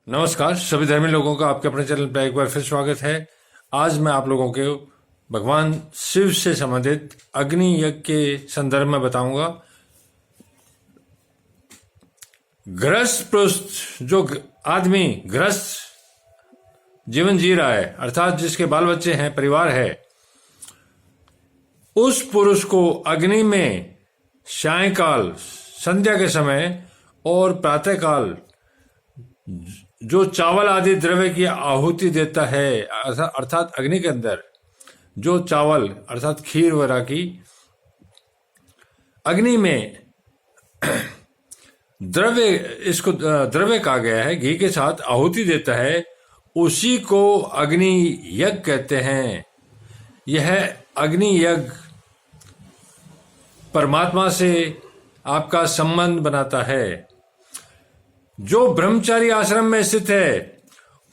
नमस्कार सभी धर्मी लोगों का आपके अपने चैनल पर एक बार फिर स्वागत है। आज मैं आप लोगों को भगवान शिव से संबंधित अग्नि यज्ञ के संदर्भ में बताऊंगा। गृहस्थ पुरुष जो आदमी गृहस्थ जीवन जी रहा है, अर्थात जिसके बाल बच्चे हैं, परिवार है, उस पुरुष को अग्नि में सायंकाल संध्या के समय और प्रातःकाल जो चावल आदि द्रव्य की आहुति देता है, अर्थात अग्नि के अंदर जो चावल अर्थात खीर वगैरह की अग्नि में द्रव्य, इसको द्रव्य कहा गया है, घी के साथ आहुति देता है, उसी को अग्नि यज्ञ कहते हैं। यह अग्नि यज्ञ परमात्मा से आपका संबंध बनाता है। जो ब्रह्मचारी आश्रम में स्थित है,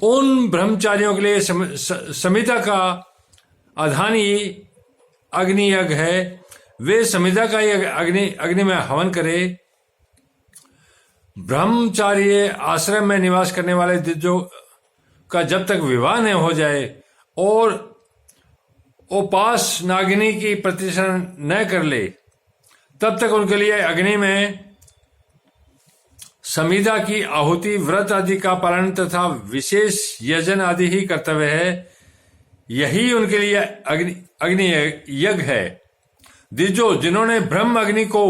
उन ब्रह्मचारियों के लिए समिधा का आधानी अग्नि यज्ञ है। वे समिधा का अग्नि में हवन करे। ब्रह्मचारी आश्रम में निवास करने वाले जो का जब तक विवाह न हो जाए और उपास नागिनी की प्रतिष्ठा न कर ले, तब तक उनके लिए अग्नि में समिधा की आहुति, व्रत आदि का पालन तथा विशेष यजन आदि ही कर्तव्य है। यही उनके लिए अग्नि यज्ञ है। द्विजो, जिन्होंने ब्रह्म अग्नि को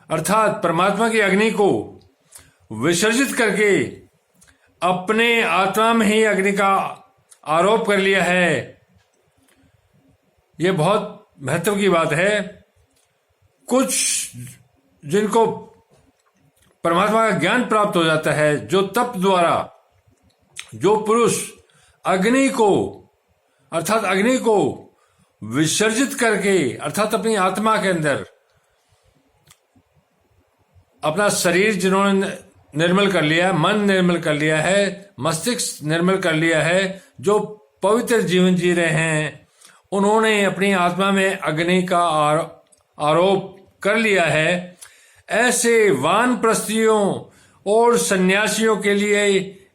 अर्थात परमात्मा की अग्नि को विसर्जित करके अपने आत्मा में ही अग्नि का आरोप कर लिया है, यह बहुत महत्व की बात है। कुछ जिनको परमात्मा का ज्ञान प्राप्त हो जाता है, जो तप द्वारा जो पुरुष अग्नि को अर्थात अग्नि को विसर्जित करके अर्थात अपनी आत्मा के अंदर अपना शरीर जिन्होंने निर्मल कर लिया, मन निर्मल कर लिया है, मस्तिष्क निर्मल कर लिया है, जो पवित्र जीवन जी रहे हैं, उन्होंने अपनी आत्मा में अग्नि का आरोप कर लिया है। ऐसे वानप्रस्थियों और सन्यासियों के लिए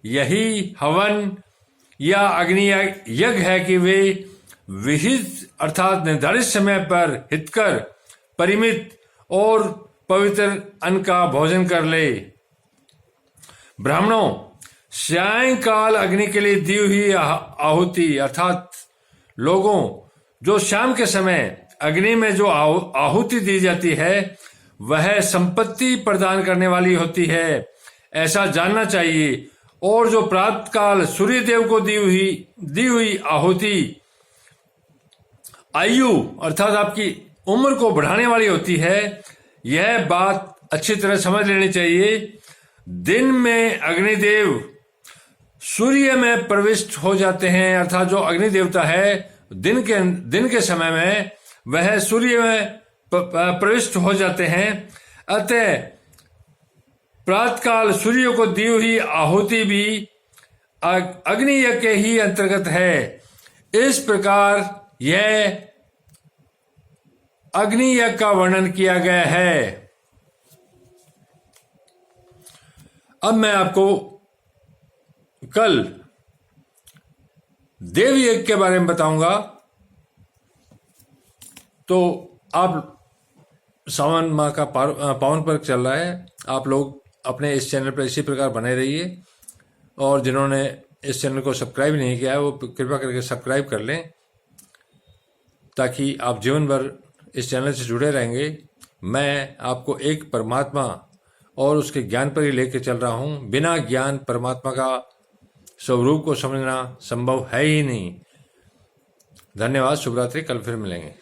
यही हवन या अग्नि यज्ञ है कि वे विहित अर्थात निर्धारित समय पर हितकर परिमित और पवित्र अन्न का भोजन कर ले। ब्राह्मणों, सायंकाल अग्नि के लिए दी हुई आहुति अर्थात लोगों जो शाम के समय अग्नि में जो आहुति दी जाती है, वह संपत्ति प्रदान करने वाली होती है, ऐसा जानना चाहिए। और जो प्रातःकाल सूर्य देव को दी हुई आहुति आयु अर्थात आपकी उम्र को बढ़ाने वाली होती है, यह बात अच्छी तरह समझ लेनी चाहिए। दिन में अग्निदेव सूर्य में प्रविष्ट हो जाते हैं, अर्थात जो अग्नि देवता है दिन के समय में वह सूर्य में प्रविष्ट हो जाते हैं। अतः प्रातःकाल सूर्य को दी हुई आहुति भी अग्नि यज्ञ के ही अंतर्गत है। इस प्रकार यह अग्नि यज्ञ का वर्णन किया गया है। अब मैं आपको कल देव यज्ञ के बारे में बताऊंगा। तो आप सावन माह का पावन पर्व चल रहा है, आप लोग अपने इस चैनल पर इसी प्रकार बने रहिए, और जिन्होंने इस चैनल को सब्सक्राइब नहीं किया है वो कृपया करके सब्सक्राइब कर लें, ताकि आप जीवन भर इस चैनल से जुड़े रहेंगे। मैं आपको एक परमात्मा और उसके ज्ञान पर ही लेके चल रहा हूँ। बिना ज्ञान परमात्मा का स्वरूप को समझना संभव है ही नहीं। धन्यवाद। शुभ रात्रि। कल फिर मिलेंगे।